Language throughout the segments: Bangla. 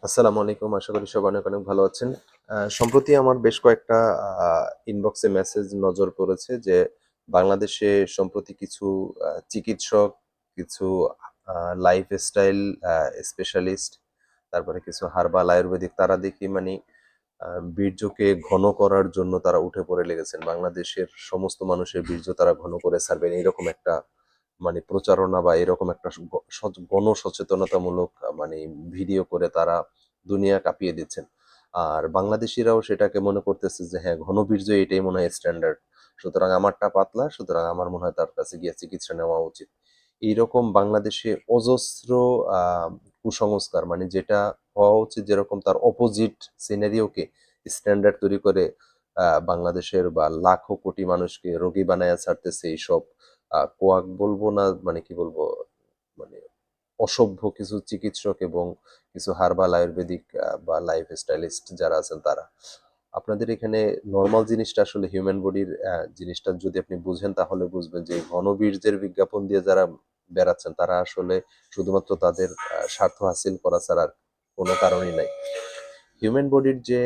আসসালামু আলাইকুম। আশা করি সবাই অনেক অনেক ভালো আছেন। সম্প্রতি আমার বেশ কয়েকটা ইনবক্সে মেসেজ নজর পড়েছে যে বাংলাদেশে সম্প্রতি কিছু চিকিৎসক, কিছু আ লাইফস্টাইল স্পেশালিস্ট, তারপরে কিছু হার্বাল আয়ুর্বেদিক তারা দেখি মানি আ বীর্যকে ঘন করার জন্য তারা উঠে পড়ে লেগেছেন। বাংলাদেশের সমস্ত মানুষের বীর্য তারা ঘন করে ছাড়বেন। এরকম একটা মানে প্রচারণা বা এরকম একটা গণসচেতনতামূলক মানে ভিডিও করে তারা দুনিয়া কাঁপিয়ে দিচ্ছেন। আর বাংলাদেশীরাও সেটাকে মনে করতেছে যে হ্যাঁ, ঘনবীর্য এটাই মনে হয় স্ট্যান্ডার্ড। সুতরাং আমারটা পাতলা, সুতরাং আমার মনে হয় তার কাছে গিয়ে চিকিৎসা নেওয়া উচিত। এইরকম বাংলাদেশে অজস্র আ কুসংস্কার মানে যেটা হওয়া উচিত যেরকম তার অপোজিট সিনারিওকে স্ট্যান্ডার্ড তৈরি করে বাংলাদেশের বা লাখো কোটি মানুষকে রোগী বানায়া ছাড়তেছে এইসব কোয়াক বলবো না মানে কি বলবো মানে অসভ্য কিছু চিকিৎসক এবং কিছু হার্বাল আয়ুর্বেদিক বা লাইফ স্টাইলিস্ট যারা আছেন তারা। আপনাদের এখানে নরমাল জিনিসটা আসলে হিউম্যান বডির জিনিসটা যদি আপনি বুঝেন তাহলে বুঝবেন যে ঘনবীর্যের বিজ্ঞাপন দিয়ে যারা বেড়াচ্ছেন তারা আসলে শুধুমাত্র তাদের স্বার্থ হাসিল করা ছাড়া আর কোনো কারণই নাই। হিউম্যান বডির যে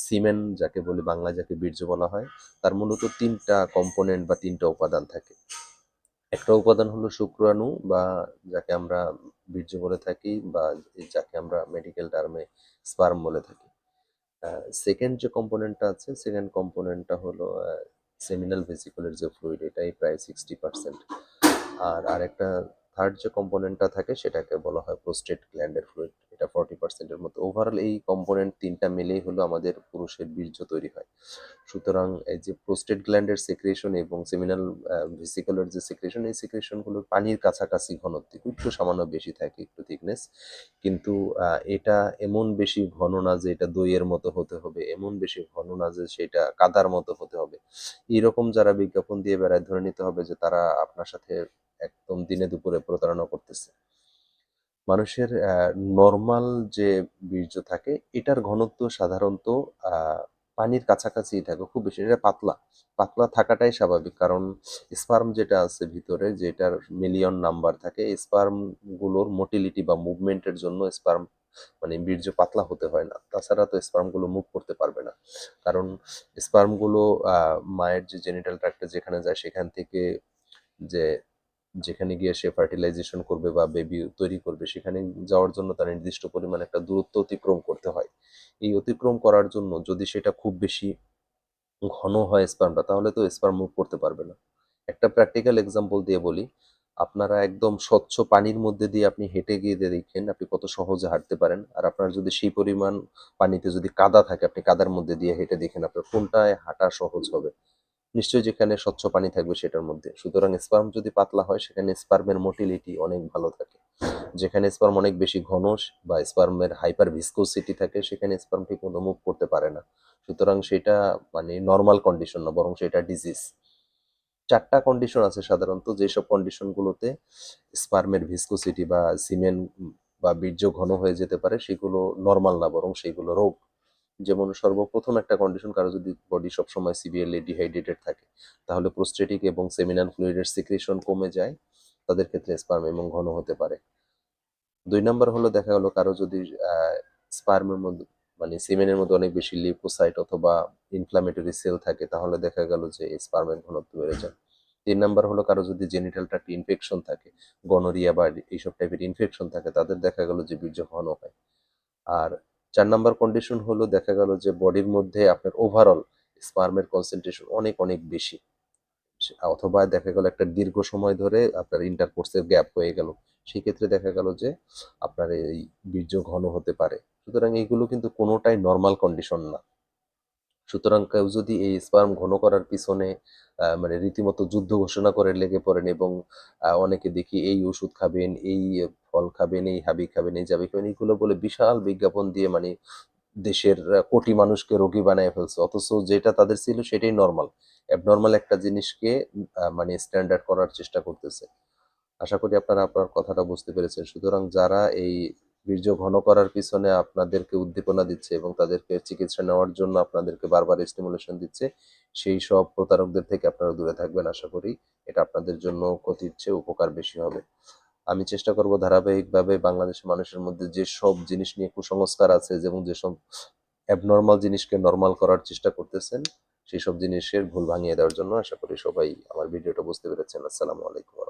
সিমেন যাকে বলি বাংলায় যাকে বীর্য বলা হয়, তার মূলত ৩ টা কম্পোনেন্ট বা ৩ টা উপাদান থাকে। একটা উপাদান হলো শুক্রাণু বা যাকে আমরা বীর্য বলে থাকি বা যাকে আমরা মেডিকেল টার্মে স্পার্ম বলে থাকি। আ সেকেন্ড যে কম্পোনেন্টটা আছে, সেকেন্ড কম্পোনেন্টটা হলো সেমিনাল ভেসিকলের যে ফ্লুইড এটাই প্রায় 60%। আর আরেকটা থার্ড যে কম্পোনেন্টটা থাকে সেটাকে বলা হয় প্রোস্টেট গ্ল্যান্ডের ফ্লুইড। এটা 40% এর মতো। ওভারঅল এই কম্পোনেন্ট ৩ টা মিলেই হলো আমাদের পুরুষের বীর্য তৈরি হয়। সুতরাং এই যে প্রোস্টেট গ্ল্যান্ডের সেক্রেশন এবং সেমিনাল ভেসিকলের যে সেক্রেশন, এই সেক্রেশন গুলো পানির কাছাকাছি ঘনত্ব, একটু সামান্য বেশি থাকে, একটু থিকনেস। কিন্তু এটা এমন বেশি ঘন না যে এটা দইয়ের মতো হতে হবে, এমন বেশি ঘন না যে সেটা কাদার মতো হতে হবে। এরকম যারা বিজ্ঞাপন দিয়ে বেড়ায় ধরে নিতে হবে যে তারা আপনার সাথে একদম দিনে দুপুরে প্রতারণা করতেছে। মানুষের নরমাল যে বীর্য থাকে এটার ঘনত্ব সাধারণত আ পানির কাছাকাছিই থাকে, খুব বেশি এটা পাতলা। পাতলা থাকাটাই স্বাভাবিক। কারণ স্পার্ম যেটা আছে ভিতরে যেটার মিলিয়ন নাম্বার থাকে, এই স্পার্ম গুলোর মোটিলিটি বা মুভমেন্ট এর জন্য স্পার্ম মানে বীর্য পাতলা হতে হয় না। তাছাড়া তো স্পার্ম গুলো মুভ করতে পারবে না। কারণ স্পার্ম গুলো মায়ের যে জেনিটাল ট্র্যাক্ট এ যেখানে যায় সেখান থেকে যে যেখানে গিয়ে সে ফার্টিলাইজেশন করবে বা বেবি তৈরি করবে সেখানে যাওয়ার জন্য তার নির্দিষ্ট পরিমাণে একটা দূরত্ব অতিক্রম করতে হয়। এই অতিক্রম করার জন্য যদি সেটা খুব বেশি ঘন হয় স্পার্মটা তাহলে তো স্পার্ম মুভ করতে পারবে না। একটা প্র্যাকটিক্যাল এক্সাম্পল দিয়ে বলি, আপনারা একদম স্বচ্ছ পানির মধ্যে দিয়ে আপনি হেঁটে গিয়ে দেখেন আপনি কত সহজে হাঁটতে পারেন। আর আপনার যদি সেই পরিমাণ পানিতে যদি কাদা থাকে আপনি কাদার মধ্যে দিয়ে হেঁটে দেখেন আপনার কোনটায় হাঁটা সহজ হবে? নিশ্চয়ই যেখানে স্বচ্ছ পানি থাকবে সেটার মধ্যে। সুতরাং স্পার্ম যদি পাতলা হয় সেখানে স্পার্মের মোটিলিটি অনেক ভালো থাকে। যেখানে স্পার্ম অনেক বেশি ঘন বা স্পার্মের হাইপার ভিসকোসিটি থাকে সেখানে স্পার্ম ঠিকমতো মুভ করতে পারে না। সুতরাং সেটা মানে নরমাল কন্ডিশন না বরং সেটা ডিজিজ। ৪ টা কন্ডিশন আছে সাধারণত যেসব কন্ডিশন গুলোতে স্পার্মের ভিসকোসিটি বা সিমেন বা বীর্য ঘন হয়ে যেতে পারে সেগুলো নরমাল না বরং সেগুলো রোগ। যেমন সর্বপ্রথম একটা কন্ডিশন কারো যদি বডি সবসময় সিভিয়ারলি ডিহাইড্রেটেড থাকে তাহলে প্রোস্টেটিক এবং সেমিনাল ফ্লুইডের সিক্রেশন কমে যায়, তাদের ক্ষেত্রে স্পার্ম এবং ঘন হতে পারে। ২ নাম্বার হলো দেখা গেল কারো যদি স্পার্মের মধ্যে মানে সিমেনের মধ্যে অনেক বেশি লিউকোসাইট অথবা ইনফ্ল্যামেটরি সেল থাকে তাহলে দেখা গেল যে স্পার্মের ঘনত্ব বেড়ে যায়। ৩ নাম্বার হলো কারো যদি জেনিটাল ট্র্যাক্ট ইনফেকশন থাকে, গনোরিয়া বা এইসব টাইপের ইনফেকশন থাকে তাদের দেখা গেল যে বীর্য ঘন হয়। আর ৪ নাম্বার কন্ডিশন হলো দেখা গেল যে বডির মধ্যে আপনার ওভারঅল স্পার্মের কনসেনট্রেশন অনেক, অনেক বেশি। অথবা দেখা গেল একটা দীর্ঘ সময় ধরে আপনার ইন্টারকোর্সের গ্যাপ হয়ে গেল। সেক্ষেত্রে দেখা গেল যে আপনার এই বীর্য ঘন হতে পারে। সুতরাং এইগুলো কিন্তু কোনটাই নরমাল কন্ডিশন না। সুতরাং কেউ যদি এই স্পার্ম ঘন করার পিছনে মানে রীতিমতো যুদ্ধ ঘোষণা করে লেগে পড়েন এবং অনেকে দেখি এই ওষুধ খাবেন, এই ফল খাবেন, এই হাবি খাবেন, এই জাবি খাবেন, এগুলো বলে বিশাল বিজ্ঞাপন দিয়ে মানে দেশের কোটি মানুষকে রোগী বানায় ফেলছে। অথচ যেটা তাদের ছিল সেটাই নরমাল। অ্যাবনরমাল একটা জিনিসকে মানে স্ট্যান্ডার্ড করার চেষ্টা করতেছে। আশা করি আপনারা আপনার কথাটা বুঝতে পেরেছেন। সুতরাং যারা এই বীর্য ঘন করার পিছনে আপনাদেরকে উদ্দীপনা দিচ্ছে এবং তাদেরকে চিকিৎসা নেওয়ার জন্য আপনাদেরকে বারবার স্টিমুলেশন দিচ্ছে, সেই সব প্রতারকদের থেকে আপনারা দূরে থাকবেন। আশা করি এটা আপনাদের জন্য ক্ষতির চেয়ে উপকার বেশি হবে। আমি চেষ্টা করব ধারাবাহিকভাবে বাংলাদেশের মানুষের মধ্যে যেসব জিনিস নিয়ে কুসংস্কার আছে যেমন যেসব অ্যাবনর্মাল জিনিসকে নরমাল করার চেষ্টা করতেছেন, সেসব জিনিসের ভুল ভাঙিয়ে দেওয়ার জন্য। আশা করি সবাই আমার ভিডিওটা বুঝতে পেরেছেন। আসসালামু আলাইকুম।